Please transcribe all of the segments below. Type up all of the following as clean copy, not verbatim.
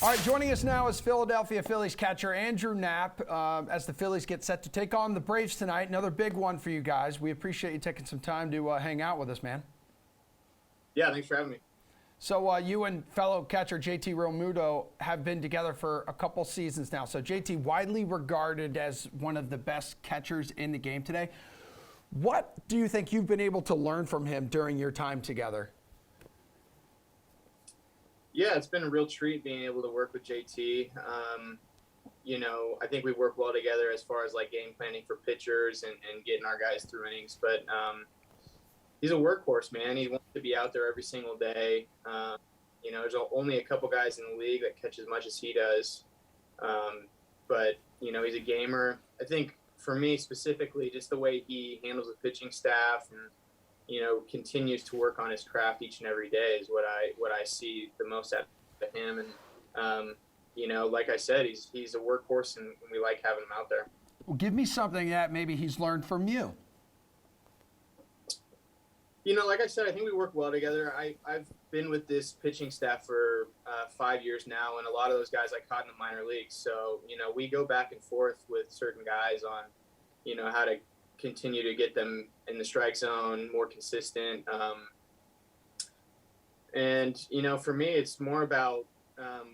All right, joining us now is Philadelphia Phillies catcher Andrew Knapp as the Phillies get set to take on the Braves tonight. Another big one for you guys. We appreciate you taking some time to hang out with us, man. Yeah, thanks for having me. So you and fellow catcher JT Realmuto have been together for a couple seasons now. So JT, widely regarded as one of the best catchers in the game today. What do you think you've been able to learn from him during your time together? Yeah, it's been a real treat being able to work with JT. I think we work well together as far as like game planning for pitchers and getting our guys through innings. But he's a workhorse, man. He wants to be out there every single day. There's only a couple guys in the league that catch as much as he does. But he's a gamer. I think for me specifically, just the way he handles the pitching staff and continues to work on his craft each and every day is what I see the most out of him. And, like I said, he's a workhorse and we like having him out there. Well, give me something that maybe he's learned from you. Like I said, I think we work well together. I've been with this pitching staff for 5 years now, and a lot of those guys I caught in the minor leagues. So, we go back and forth with certain guys on, how to continue to get them in the strike zone, more consistent. For me, it's more about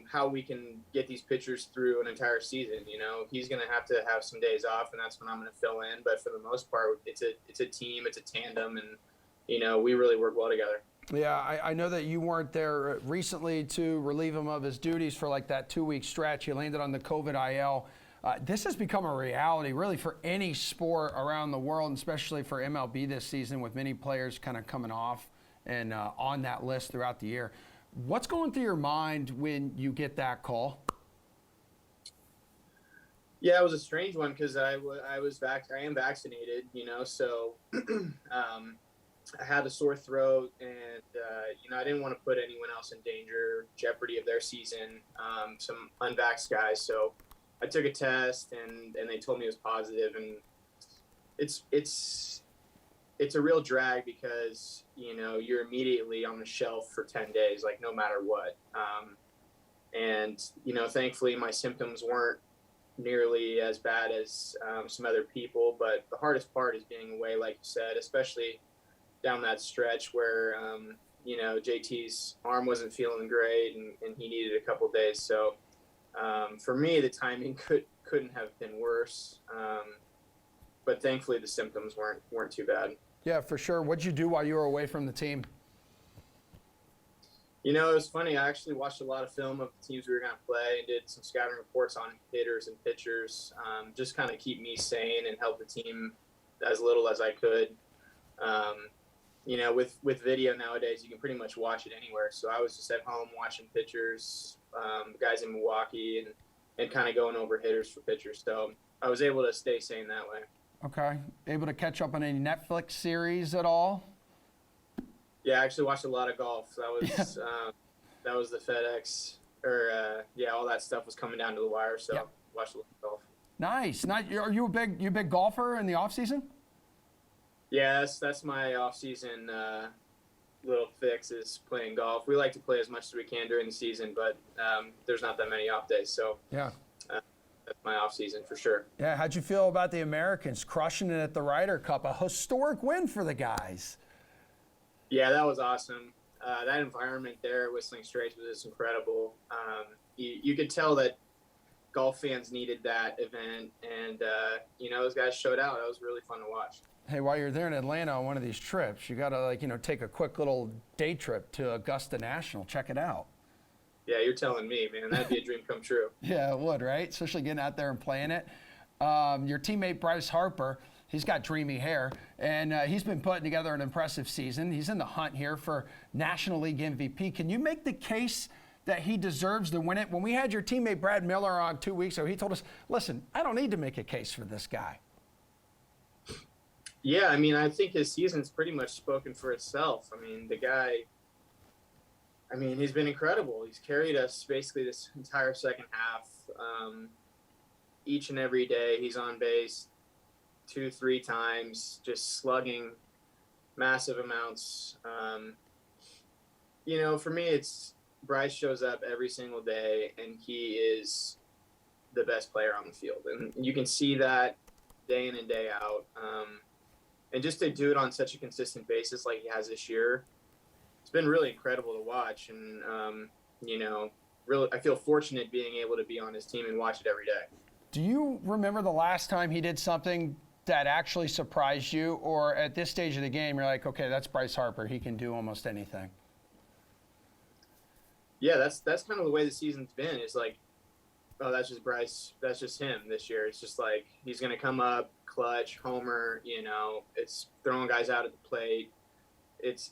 how we can get these pitchers through an entire season. He's going to have some days off, and that's when I'm going to fill in. But for the most part, it's a team, it's a tandem, and we really work well together. Yeah, I know that you weren't there recently to relieve him of his duties for like that 2-week stretch. He landed on the COVID IL. This has become a reality really for any sport around the world, and especially for MLB this season with many players kind of coming off and on that list throughout the year. What's going through your mind when you get that call? Yeah, it was a strange one because I am vaccinated, so I had a sore throat, and I didn't want to put anyone else in danger, jeopardy of their season, some unvaxxed guys. So I took a test, and they told me it was positive, and it's a real drag because you're immediately on the shelf for 10 days, like no matter what. Thankfully my symptoms weren't nearly as bad as some other people, but the hardest part is being away, like you said, especially down that stretch where JT's arm wasn't feeling great and he needed a couple days. So for me, the timing couldn't have been worse, but thankfully the symptoms weren't too bad. Yeah, for sure. What'd you do while you were away from the team? It was funny. I actually watched a lot of film of the teams we were going to play and did some scouting reports on hitters and pitchers, just kind of keep me sane and help the team as little as I could. With video nowadays, you can pretty much watch it anywhere. So I was just at home watching pitchers, the guys in Milwaukee, and kind of going over hitters for pitchers. So I was able to stay sane that way. Okay. Able to catch up on any Netflix series at all? Yeah, I actually watched a lot of golf. That was that was the FedEx, all that stuff was coming down to the wire. So yep. Watched a lot of golf. Nice. Are you a big golfer in the off season? Yeah, that's my off-season little fix is playing golf. We like to play as much as we can during the season, but there's not that many off days. So yeah, that's my off-season for sure. Yeah, how'd you feel about the Americans crushing it at the Ryder Cup? A historic win for the guys. Yeah, that was awesome. That environment there, Whistling Straits, was just incredible. You could tell that golf fans needed that event, and those guys showed out. It was really fun to watch. Hey, while you're there in Atlanta on one of these trips, you got to take a quick little day trip to Augusta National. Check it out. Yeah, you're telling me, man. That'd be a dream come true. Yeah, it would, right? Especially getting out there and playing it. Your teammate Bryce Harper, he's got dreamy hair, and he's been putting together an impressive season. He's in the hunt here for National League MVP. Can you make the case that he deserves to win it? When we had your teammate Brad Miller on 2 weeks ago, he told us, listen, I don't need to make a case for this guy. Yeah, I think his season's pretty much spoken for itself. The guy, he's been incredible. He's carried us basically this entire second half. Each and every day he's on base 2-3 times, just slugging massive amounts. For me, it's Bryce shows up every single day, and he is the best player on the field, and you can see that day in and day out. And just to do it on such a consistent basis like he has this year, it's been really incredible to watch. And really, I feel fortunate being able to be on his team and watch it every day. Do you remember the last time he did something that actually surprised you, or at this stage of the game, you're like, okay, that's Bryce Harper. He can do almost anything? Yeah, that's kind of the way the season's been. It's like, oh, that's just Bryce. That's just him this year. It's just like he's going to come up, clutch, homer. It's throwing guys out at the plate. It's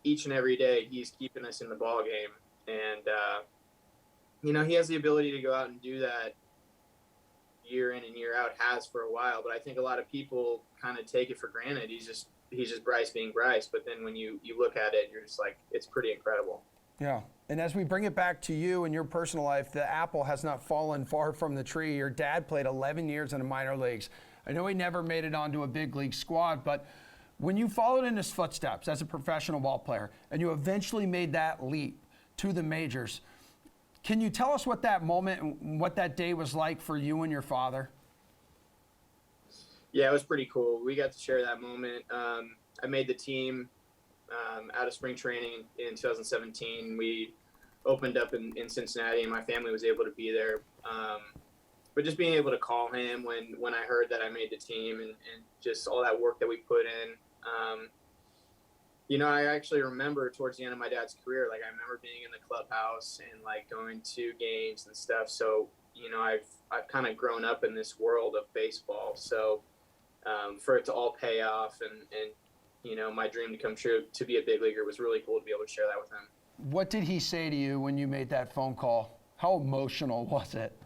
each and every day he's keeping us in the ball game, and he has the ability to go out and do that year in and year out. Has for a while, but I think a lot of people kind of take it for granted. He's just Bryce being Bryce. But then when you look at it, you're just like, it's pretty incredible. Yeah. And as we bring it back to you and your personal life, the apple has not fallen far from the tree. Your dad played 11 years in the minor leagues. I know he never made it onto a big league squad, but when you followed in his footsteps as a professional ball player and you eventually made that leap to the majors, can you tell us what that moment and what that day was like for you and your father? Yeah, it was pretty cool. We got to share that moment. I made the team out of spring training in 2017. We opened up in Cincinnati, and my family was able to be there. But just being able to call him when I heard that I made the team, and just all that work that we put in. I actually remember towards the end of my dad's career, like I remember being in the clubhouse and like going to games and stuff. So, I've kind of grown up in this world of baseball. So for it to all pay off and my dream to come true to be a big leaguer was really cool to be able to share that with him. What did he say to you when you made that phone call? How emotional was it?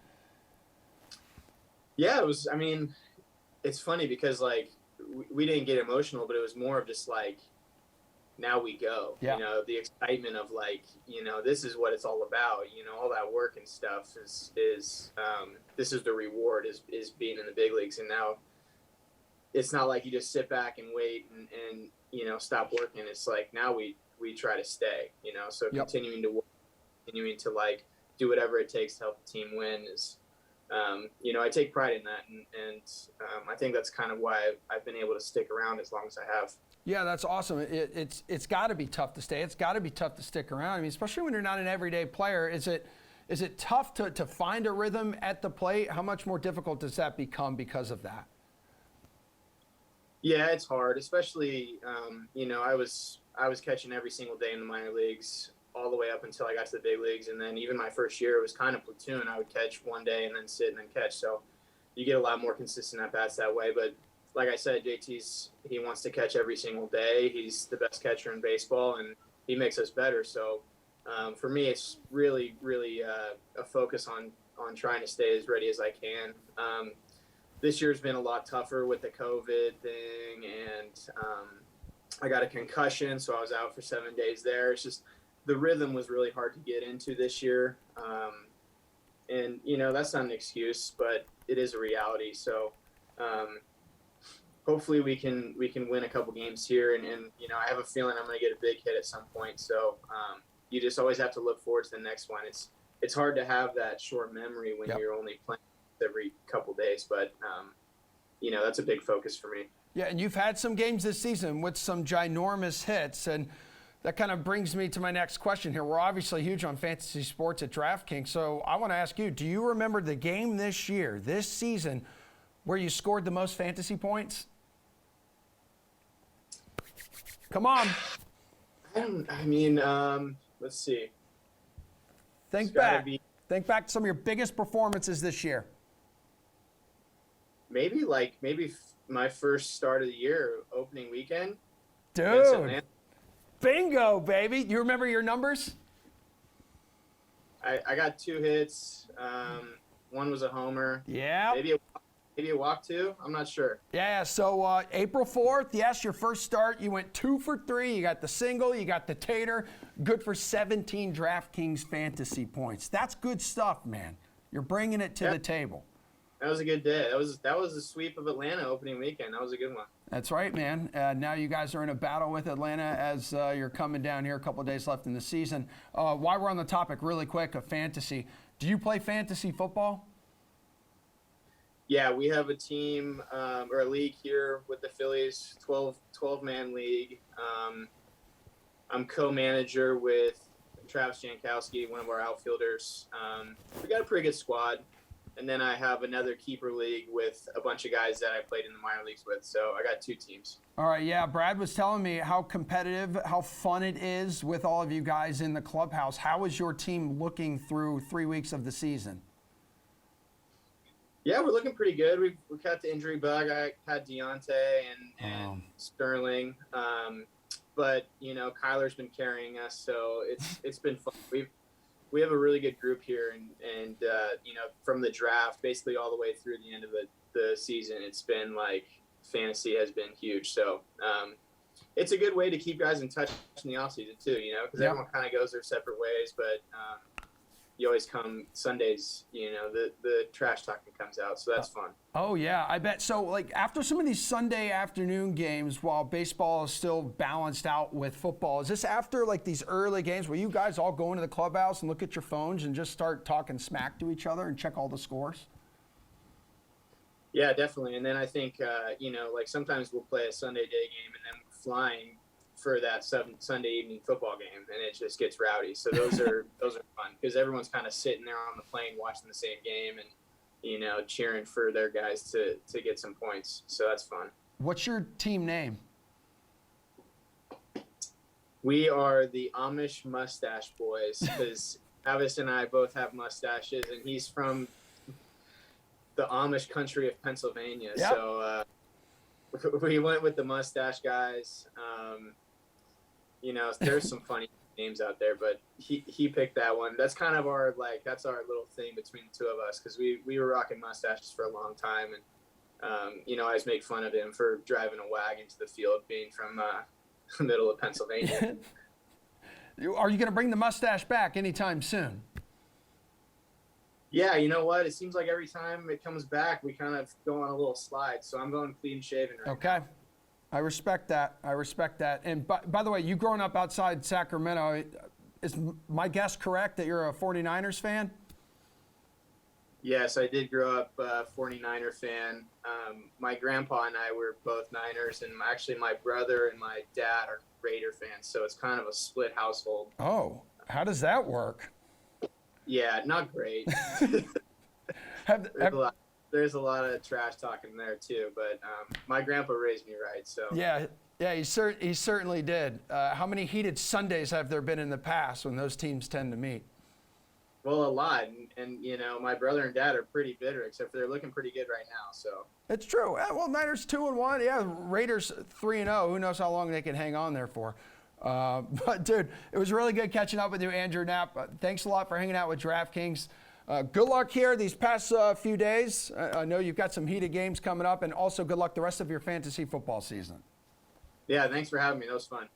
Yeah, it was. I mean, it's funny because like we didn't get emotional, but it was more of just like, now we go. Yeah. The excitement of like, this is what it's all about. All that work and stuff is this is the reward is being in the big leagues. And now it's not like you just sit back and wait and stop working. It's like now we try to stay. So Yep. continuing to work, continuing to like do whatever it takes to help the team win is. I take pride in that, and I think that's kind of why I've been able to stick around as long as I have. Yeah, that's awesome. It's got to be tough to stay. It's got to be tough to stick around. I mean, especially when you're not an everyday player. Is it tough to find a rhythm at the plate? How much more difficult does that become because of that? Yeah, it's hard, especially I was catching every single day in the minor leagues all the way up until I got to the big leagues, and then even my first year it was kind of platoon. I would catch one day and then sit and then catch. So you get a lot more consistent at bats that way. But like I said, he wants to catch every single day. He's the best catcher in baseball, and he makes us better. So for me, it's really, really a focus on trying to stay as ready as I can. This year's been a lot tougher with the COVID thing, and I got a concussion, so I was out for 7 days there. It's just the rhythm was really hard to get into this year, and that's not an excuse, but it is a reality. So hopefully we can win a couple games here, and I have a feeling I'm going to get a big hit at some point. So you just always have to look forward to the next one. It's hard to have that short memory when Yep. you're only playing every couple days, but that's a big focus for me. Yeah, and you've had some games this season with some ginormous hits, and that kind of brings me to my next question here. We're obviously huge on fantasy sports at DraftKings, so I want to ask you, do you remember the game this season, where you scored the most fantasy points? Come on. Let's see. Think back to some of your biggest performances this year. Maybe my first start of the year, opening weekend. Dude. Bingo, baby. You remember your numbers? I got 2 hits. One was a homer. Yeah. Maybe a walk too. I'm not sure. Yeah, so April 4th, yes, your first start, you went 2 for 3. You got the single, you got the tater. Good for 17 DraftKings fantasy points. That's good stuff, man. You're bringing it to the table. That was a good day. That was a sweep of Atlanta opening weekend. That was a good one. That's right, man. Now you guys are in a battle with Atlanta as you're coming down here. A couple of days left in the season. While we're on the topic, really quick, of fantasy, do you play fantasy football? Yeah, we have a team or a league here with the Phillies, 12-man league. I'm co-manager with Travis Jankowski, one of our outfielders. We got a pretty good squad. And then I have another keeper league with a bunch of guys that I played in the minor leagues with. So I got 2 teams. All right, yeah. Brad was telling me how competitive, how fun it is with all of you guys in the clubhouse. How is your team looking through 3 weeks of the season? Yeah, we're looking pretty good. We got the injury bug. I had Deontay and Sterling. But, you know, Kyler's been carrying us, so it's been fun. We have a really good group here, and you know, from the draft basically all the way through the end of the season, it's been like fantasy has been huge. So it's a good way to keep guys in touch in the offseason too, you know, because everyone kind of goes their separate ways, but you always come Sundays, you know, the trash talking comes out, so that's fun. Oh yeah, I bet. So like after some of these Sunday afternoon games, while baseball is still balanced out with football, is this after like these early games where you guys all go into the clubhouse and look at your phones and just start talking smack to each other and check all the scores? Yeah, definitely. And then I think you know, like sometimes we'll play a Sunday day game and then we're flying for that Sunday evening football game, and it just gets rowdy. So those are fun because everyone's kind of sitting there on the plane watching the same game and, you know, cheering for their guys to get some points. So that's fun. What's your team name? We are the Amish Mustache Boys because Travis and I both have mustaches, and he's from the Amish country of Pennsylvania. Yep. So we went with the mustache guys. You know, there's some funny names out there, but he picked that one. That's kind of our that's our little thing between the two of us because we were rocking mustaches for a long time, and you know, I always make fun of him for driving a wagon to the field, being from the middle of Pennsylvania. Are you going to bring the mustache back anytime soon? Yeah, you know what? It seems like every time it comes back, we kind of go on a little slide. So I'm going clean shaven right now. Okay. I respect that. I respect that. And by the way, you growing up outside Sacramento, is my guess correct that you're a 49ers fan? Yes, I did grow up a 49er fan. My grandpa and I were both Niners, and actually my brother and my dad are Raider fans. So it's kind of a split household. Oh, how does that work? Yeah, not great. There's a lot of trash talking there too, but my grandpa raised me right, so. Yeah, he certainly did. How many heated Sundays have there been in the past when those teams tend to meet? Well, a lot, and you know, my brother and dad are pretty bitter, except for they're looking pretty good right now, so. It's true. Well, Niners 2-1. Yeah, Raiders 3-0. Who knows how long they can hang on there for? But dude, it was really good catching up with you, Andrew Knapp. Thanks a lot for hanging out with DraftKings. Good luck here these past few days. I know you've got some heated games coming up, and also good luck the rest of your fantasy football season. Yeah, thanks for having me. That was fun.